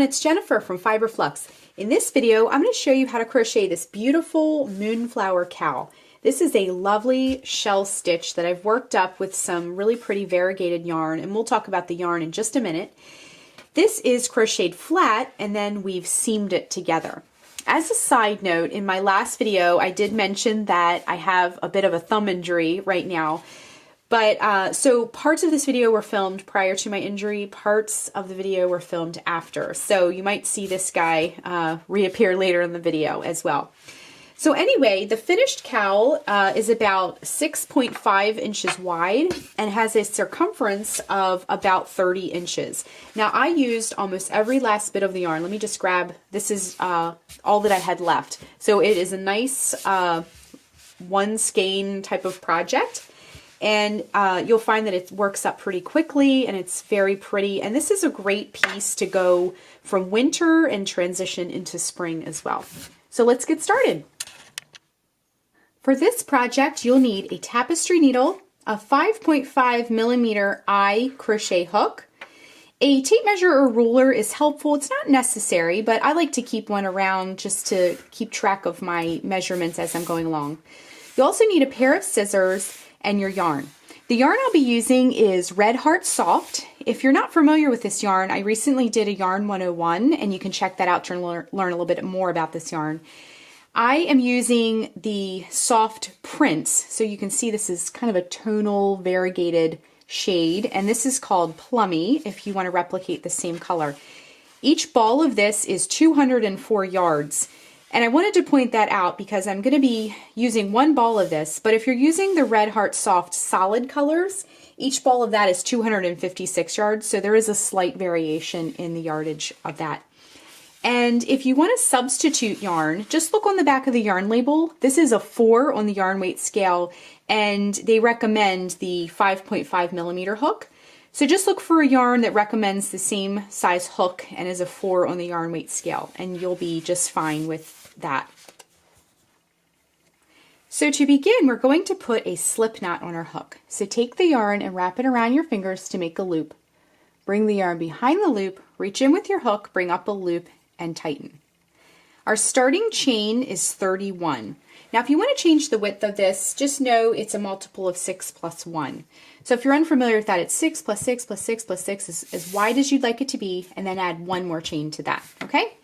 everyone, it's Jennifer from Flux. In this video, I'm going to show you how to crochet this beautiful Moonflower Cowl. This is a lovely shell stitch that I've worked up with some really pretty variegated yarn, and we'll talk about the yarn in just a minute. This is crocheted flat, and then we've seamed it together. As a side note, in my last video, I did mention that I have a bit of a thumb injury right now. But so parts of this video were filmed prior to my injury, parts of the video were filmed after. So you might see this guy reappear later in the video as well. So anyway, the finished cowl is about 6.5 inches wide and has a circumference of about 30 inches. Now I used almost every last bit of the yarn. Let me just grab, this is all that I had left. So it is a nice one skein type of project. And you'll find that it works up pretty quickly and it's very pretty. And this is a great piece to go from winter and transition into spring as well. So let's get started. For this project, you'll need a tapestry needle, a 5.5 millimeter eye crochet hook. A tape measure or ruler is helpful. It's not necessary, but I like to keep one around just to keep track of my measurements as I'm going along. You also need a pair of scissors and your yarn. The yarn I'll be using is Red Heart Soft. If you're not familiar with this yarn, I recently did a Yarn 101 and you can check that out to learn a little bit more about this yarn. I am using the soft prints, so you can see this is kind of a tonal variegated shade, and this is called Plummy if you want to replicate the same color. Each ball of this is 204 yards. And I wanted to point that out because I'm going to be using one ball of this, but if you're using the Red Heart Soft solid colors, each ball of that is 256 yards, so there is a slight variation in the yardage of that. And if you want to substitute yarn, just look on the back of the yarn label. This is a 4 on the yarn weight scale, and they recommend the 5.5 millimeter hook. So just look for a yarn that recommends the same size hook and is a 4 on the yarn weight scale, and you'll be just fine with that. So to begin, we're going to put a slip knot on our hook. So take the yarn and wrap it around your fingers to make a loop. Bring the yarn behind the loop, reach in with your hook, bring up a loop, and tighten. Our starting chain is 31. Now if you want to change the width of this, just know it's a multiple of 6 plus 1. So if you're unfamiliar with that, it's 6 plus 6 plus 6 plus 6 is as wide as you'd like it to be, and then add one more chain to that, okay?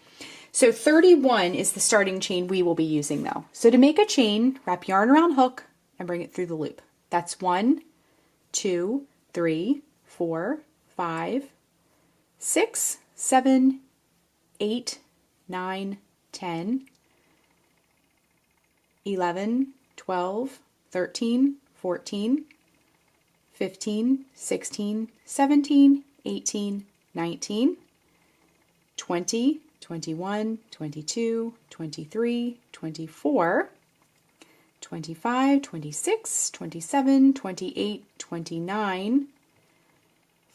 So 31 is the starting chain we will be using though. So to make a chain, wrap yarn around hook and bring it through the loop. That's 1, 2, 3, 4, 5, 6, 7, 8, 9, 10, 11, 12, 13, 14, 15, 16, 17, 18, 19, 20, 21, 22, 23, 24, 25, 26, 27, 28, 29,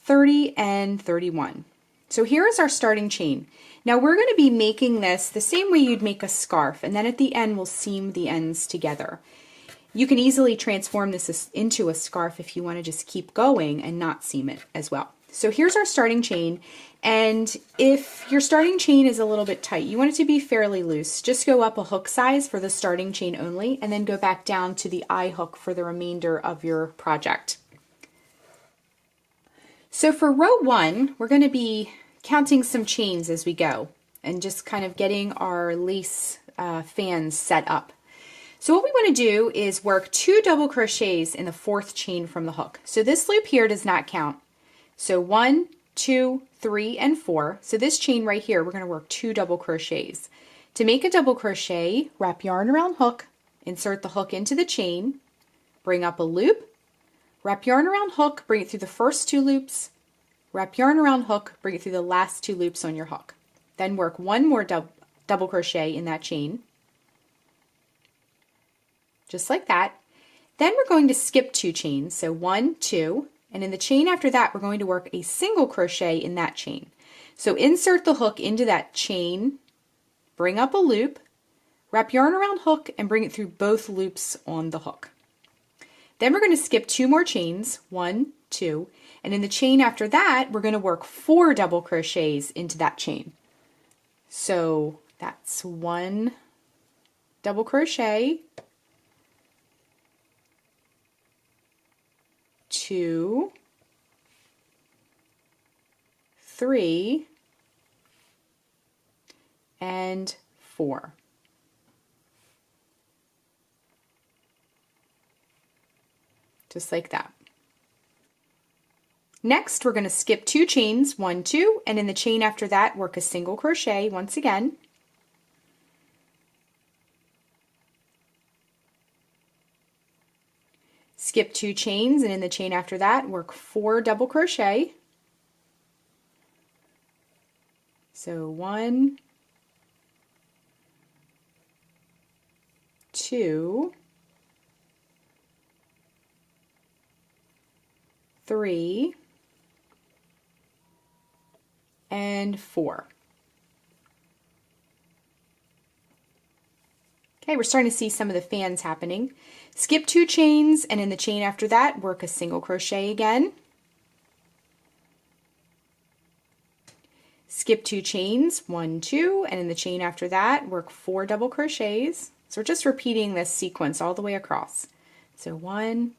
30, and 31. So here is our starting chain. Now we're going to be making this the same way you'd make a scarf, and then at the end we'll seam the ends together. You can easily transform this into a scarf if you want to just keep going and not seam it as well. So here's our starting chain, and if your starting chain is a little bit tight, you want it to be fairly loose. Just go up a hook size for the starting chain only, and then go back down to the eye hook for the remainder of your project. So for row 1, we're going to be counting some chains as we go and just kind of getting our lace fans set up. So what we want to do is work 2 double crochets in the 4th chain from the hook. So this loop here does not count. So 1, 2, 3, and 4. So this chain right here, we're going to work 2 double crochets. To make a double crochet, wrap yarn around hook, insert the hook into the chain, bring up a loop, wrap yarn around hook, bring it through the first 2 loops, wrap yarn around hook, bring it through the last 2 loops on your hook. Then work 1 more double crochet in that chain, just like that. Then we're going to skip 2 chains, so 1, 2, and in the chain after that we're going to work a single crochet in that chain. So insert the hook into that chain, bring up a loop, wrap yarn around hook, and bring it through both loops on the hook. Then we're going to skip 2 more chains, 1, 2, and in the chain after that, we're going to work 4 double crochets into that chain. So that's 1 double crochet, 2, 3, and 4. Just like that. Next, we're going to skip 2 chains, 1, 2, and in the chain after that, work a single crochet once again. Skip 2 chains, and in the chain after that, work 4 double crochet. So 1, 2, 3, and 4. Okay, we're starting to see some of the fans happening. Skip 2 chains, and in the chain after that, work a single crochet again. Skip 2 chains, 1, 2, and in the chain after that, work 4 double crochets. So we're just repeating this sequence all the way across. So 1,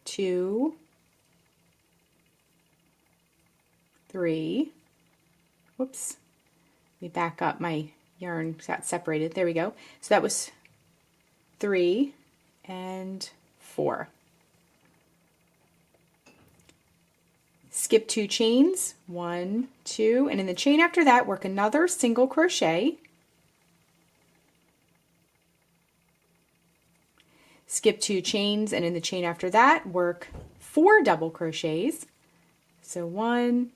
2, 3, whoops, let me back up, my yarn got separated, there we go. So that was 3 and 4. Skip 2 chains, 1, 2, and in the chain after that, work another single crochet. Skip 2 chains, and in the chain after that, work 4 double crochets. So 1,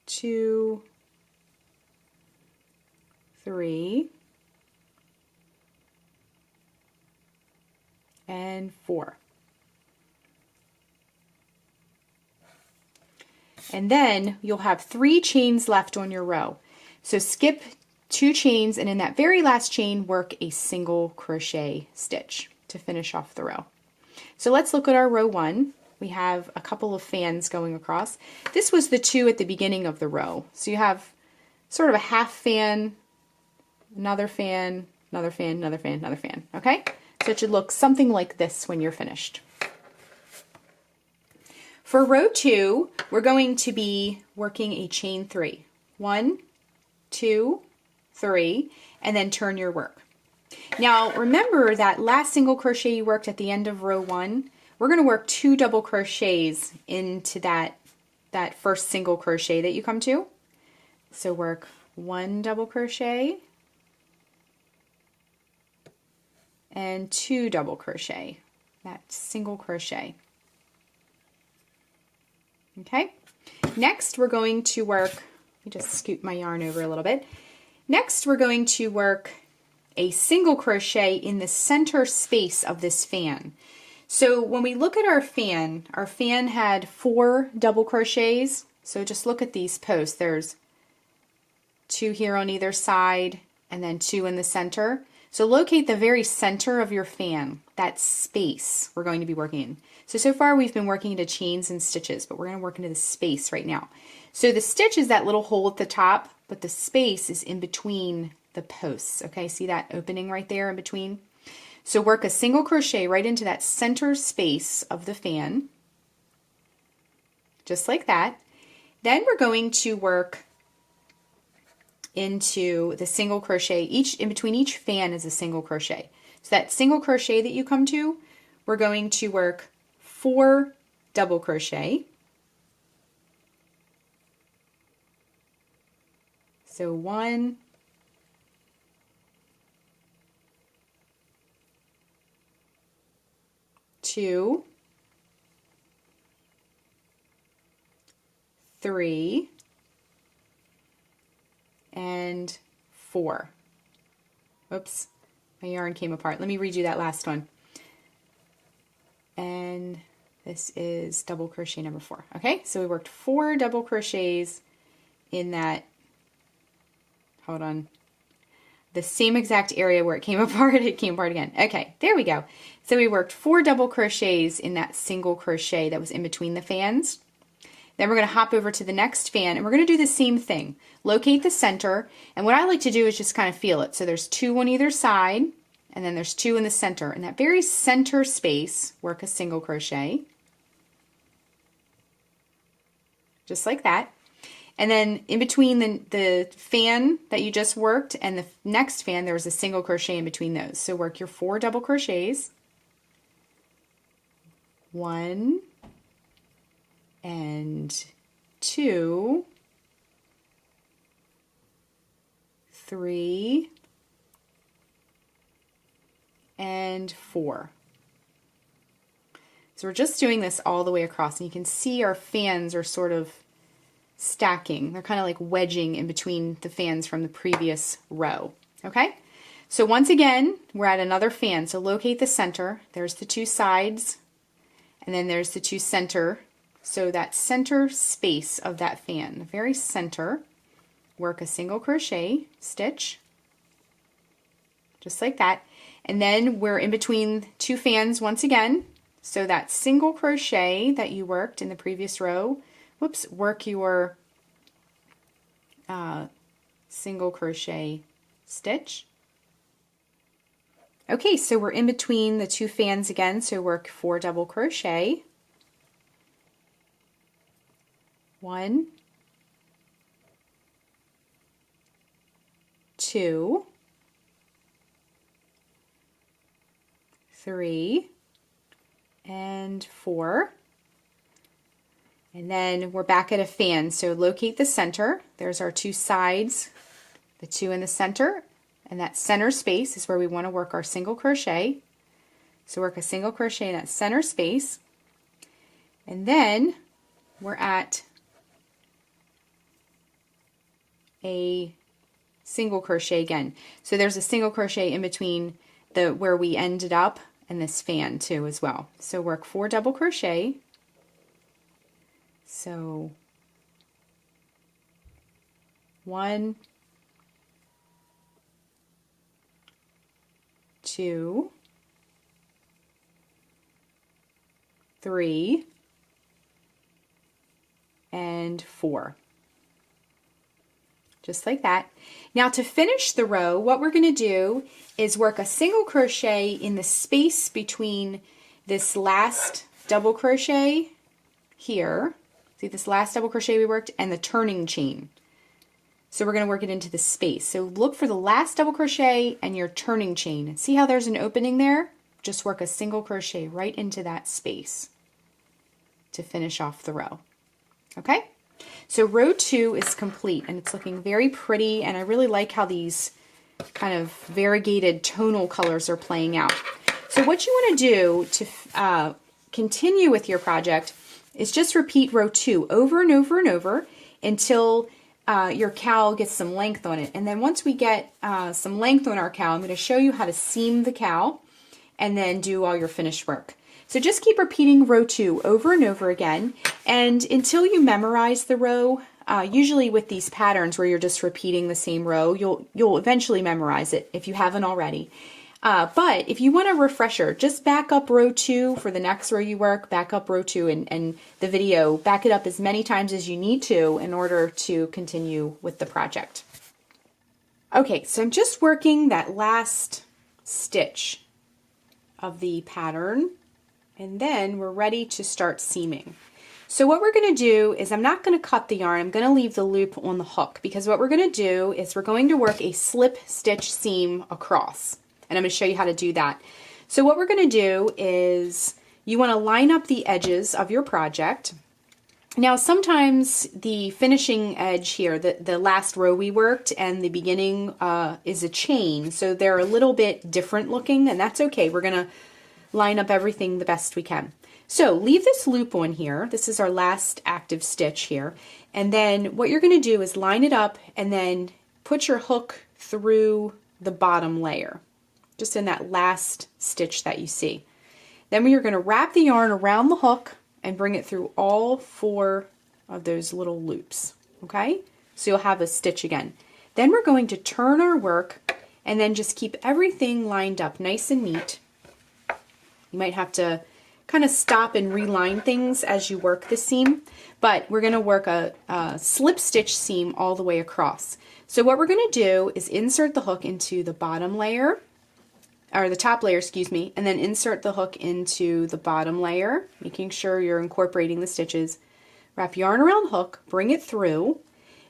2, 3, and 4. And then you'll have 3 chains left on your row. So skip 2 chains, and in that very last chain, work a single crochet stitch to finish off the row. So let's look at our row 1. We have a couple of fans going across. This was the 2 at the beginning of the row. So you have sort of a half fan, another fan, another fan, another fan, another fan, okay? So it should look something like this when you're finished. For row 2, we're going to be working a chain 3. 1, 2, 3, and then turn your work. Now remember that last single crochet you worked at the end of row 1, we're going to work 2 double crochets into that first single crochet that you come to. So work 1 double crochet and 2 double crochet, that single crochet. Okay, next we're going to work, let me just scoot my yarn over a little bit. Next we're going to work a single crochet in the center space of this fan. So when we look at our fan had 4 double crochets. So just look at these posts. There's 2 here on either side and then 2 in the center. So locate the very center of your fan, that space we're going to be working in. So far we've been working into chains and stitches, but we're going to work into the space right now. So the stitch is that little hole at the top, but the space is in between the posts. Okay, see that opening right there in between? So work a single crochet right into that center space of the fan, just like that. Then we're going to work into the single crochet. In between each fan is a single crochet. So that single crochet that you come to, we're going to work 4 double crochet. So 1, 2, 3, and 4. Oops, my yarn came apart. Let me redo that last one. And this is double crochet number 4. Okay, so we worked 4 double crochets in that, hold on, the same exact area where it came apart, it came apart again. Okay, there we go. So we worked 4 double crochets in that single crochet that was in between the fans. Then we're going to hop over to the next fan and we're going to do the same thing. Locate the center, and what I like to do is just kind of feel it. So there's 2 on either side, and then there's 2 in the center. In that very center space, work a single crochet. Just like that. And then in between the fan that you just worked and the next fan, there was a single crochet in between those. So work your 4 double crochets. 1 and 2, 3, and 4. So we're just doing this all the way across, and you can see our fans are sort of stacking. They're kind of like wedging in between the fans from the previous row. Okay? So once again, we're at another fan. So locate the center. There's the 2 sides, and then there's the 2 center. So that center space of that fan, the very center, work a single crochet stitch, just like that. And then we're in between 2 fans once again. So that single crochet that you worked in the previous row, whoops, work your single crochet stitch. Okay, so we're in between the 2 fans again, so work 4 double crochet. 1, 2, 3, and 4. And then we're back at a fan, so locate the center. There's our 2 sides, the 2 in the center, and that center space is where we want to work our single crochet. So work a single crochet in that center space, and then we're at a single crochet again. So there's a single crochet in between the where we ended up and this fan too as well. So work 4 double crochet. So 1, 2, 3, and 4. Just like that. Now to finish the row, what we're going to do is work a single crochet in the space between this last double crochet here. See this last double crochet we worked and the turning chain. So we're going to work it into the space. So look for the last double crochet and your turning chain. See how there's an opening there? Just work a single crochet right into that space to finish off the row. Okay? So row 2 is complete and it's looking very pretty, and I really like how these kind of variegated tonal colors are playing out. So what you want to do to continue with your project is just repeat row 2 over and over and over until your cowl gets some length on it. And then once we get some length on our cowl, I'm going to show you how to seam the cowl and then do all your finished work. So just keep repeating row 2 over and over again, and until you memorize the row. Usually with these patterns where you're just repeating the same row, you'll eventually memorize it if you haven't already. But if you want a refresher, just back up row 2 for the next row you work, back up row 2 and the video, back it up as many times as you need to in order to continue with the project. Okay, so I'm just working that last stitch of the pattern, and then we're ready to start seaming. So what we're going to do is I'm not going to cut the yarn, I'm going to leave the loop on the hook, because what we're going to do is we're going to work a slip stitch seam across, and I'm going to show you how to do that. So what we're going to do is you want to line up the edges of your project. Now sometimes the finishing edge here, the last row we worked and the beginning is a chain, so they're a little bit different looking, and that's okay. We're going to line up everything the best we can. So leave this loop on here. This is our last active stitch here. And then what you're going to do is line it up and then put your hook through the bottom layer, just in that last stitch that you see. Then you're going to wrap the yarn around the hook and bring it through all 4 of those little loops. Okay? So you'll have a stitch again. Then we're going to turn our work and then just keep everything lined up nice and neat. You might have to kind of stop and reline things as you work the seam, but we're going to work a slip stitch seam all the way across. So what we're going to do is insert the hook into the bottom layer, or the top layer, excuse me, and then insert the hook into the bottom layer, making sure you're incorporating the stitches. Wrap yarn around hook, bring it through.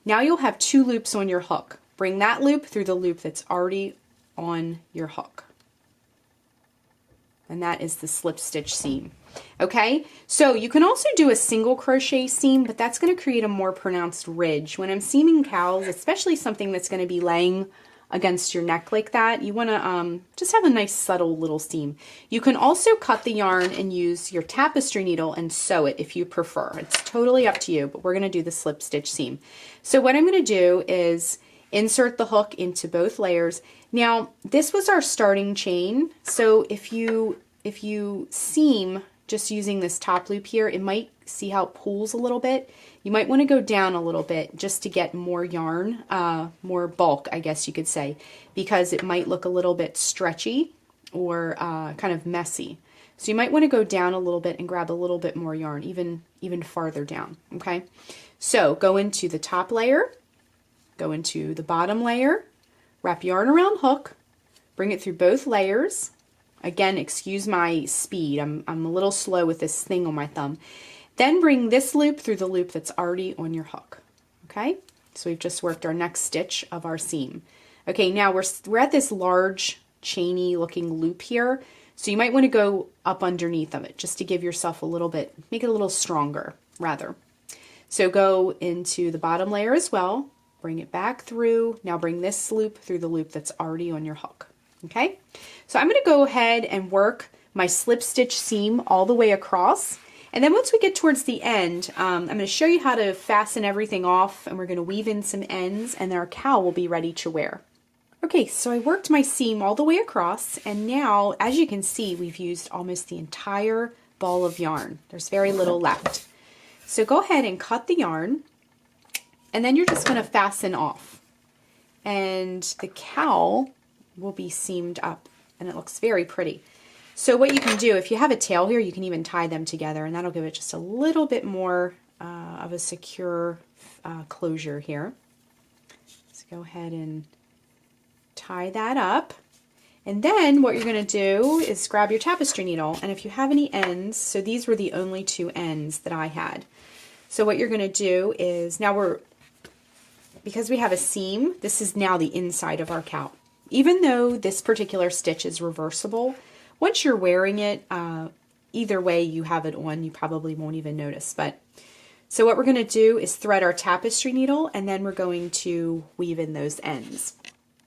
Now you'll have 2 loops on your hook. Bring that loop through the loop that's already on your hook. And that is the slip stitch seam. Okay, so you can also do a single crochet seam, but that's going to create a more pronounced ridge. When I'm seaming cowls, especially something that's going to be laying against your neck like that, you want to just have a nice subtle little seam. You can also cut the yarn and use your tapestry needle and sew it if you prefer. It's totally up to you, but we're going to do the slip stitch seam. So what I'm going to do is insert the hook into both layers. Now this was our starting chain, so if you seam just using this top loop here, it might, see how it pulls a little bit. You might want to go down a little bit just to get more yarn, more bulk, I guess you could say, because it might look a little bit stretchy or kind of messy. So you might want to go down a little bit and grab a little bit more yarn, even farther down, okay? So go into the top layer, go into the bottom layer, wrap yarn around hook, bring it through both layers. Again, excuse my speed. I'm a little slow with this thing on my thumb. Then bring this loop through the loop that's already on your hook. Okay? So we've just worked our next stitch of our seam. Okay, now we're at this large chainy looking loop here. So you might want to go up underneath of it just to give yourself a little bit, make it a little stronger rather. So go into the bottom layer as well. Bring it back through. Now bring this loop through the loop that's already on your hook. Okay, so I'm going to go ahead and work my slip stitch seam all the way across, and then once we get towards the end, I'm going to show you how to fasten everything off, and we're going to weave in some ends, and then our cowl will be ready to wear. Okay, so I worked my seam all the way across, and now, as you can see, we've used almost the entire ball of yarn. There's very little left. So go ahead and cut the yarn, and then you're just going to fasten off, and the cowl will be seamed up, and it looks very pretty. So what you can do, if you have a tail here, you can even tie them together, and that'll give it just a little bit more of a secure closure here. So go ahead and tie that up, and then what you're going to do is grab your tapestry needle, and if you have any ends, so these were the only 2 ends that I had. So what you're going to do is, now because we have a seam, this is now the inside of our cowl. Even though this particular stitch is reversible, once you're wearing it, either way you have it on, you probably won't even notice. So what we're going to do is thread our tapestry needle, and then we're going to weave in those ends.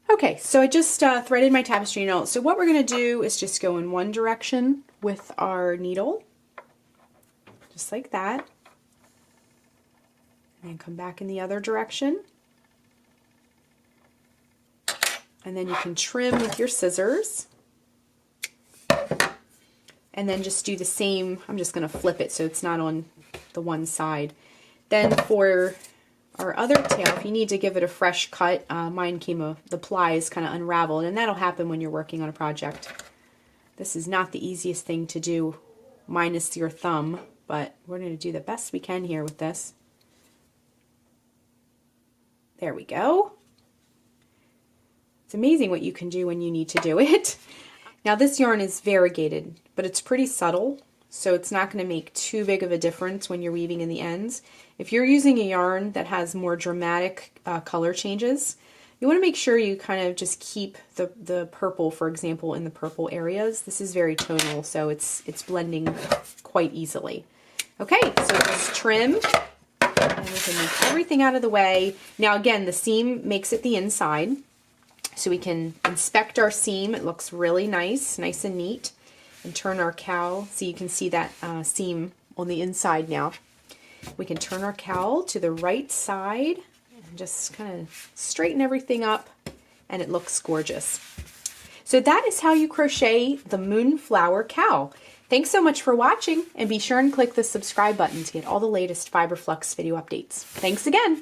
Okay, so I just threaded my tapestry needle. So what we're going to do is just go in one direction with our needle, just like that, and then come back in the other direction. And then you can trim with your scissors. And then just do the same. I'm just going to flip it so it's not on the one side. Then for our other tail, if you need to give it a fresh cut, mine the plies kind of unraveled, and that'll happen when you're working on a project. This is not the easiest thing to do, minus your thumb, but we're going to do the best we can here with this. There we go. It's amazing what you can do when you need to do it. Now this yarn is variegated, but it's pretty subtle, so it's not going to make too big of a difference when you're weaving in the ends. If you're using a yarn that has more dramatic color changes, you want to make sure you kind of just keep the purple, for example, in the purple areas. This is very tonal, so it's blending quite easily. Okay, so just trim, and we can move everything out of the way. Now again, the seam makes it the inside. So we can inspect our seam. It looks really nice and neat. And turn our cowl, so you can see that seam on the inside now. We can turn our cowl to the right side and just kind of straighten everything up, and it looks gorgeous. So that is how you crochet the Moonflower Cowl. Thanks so much for watching, and be sure and click the subscribe button to get all the latest Fiber Flux video updates. Thanks again!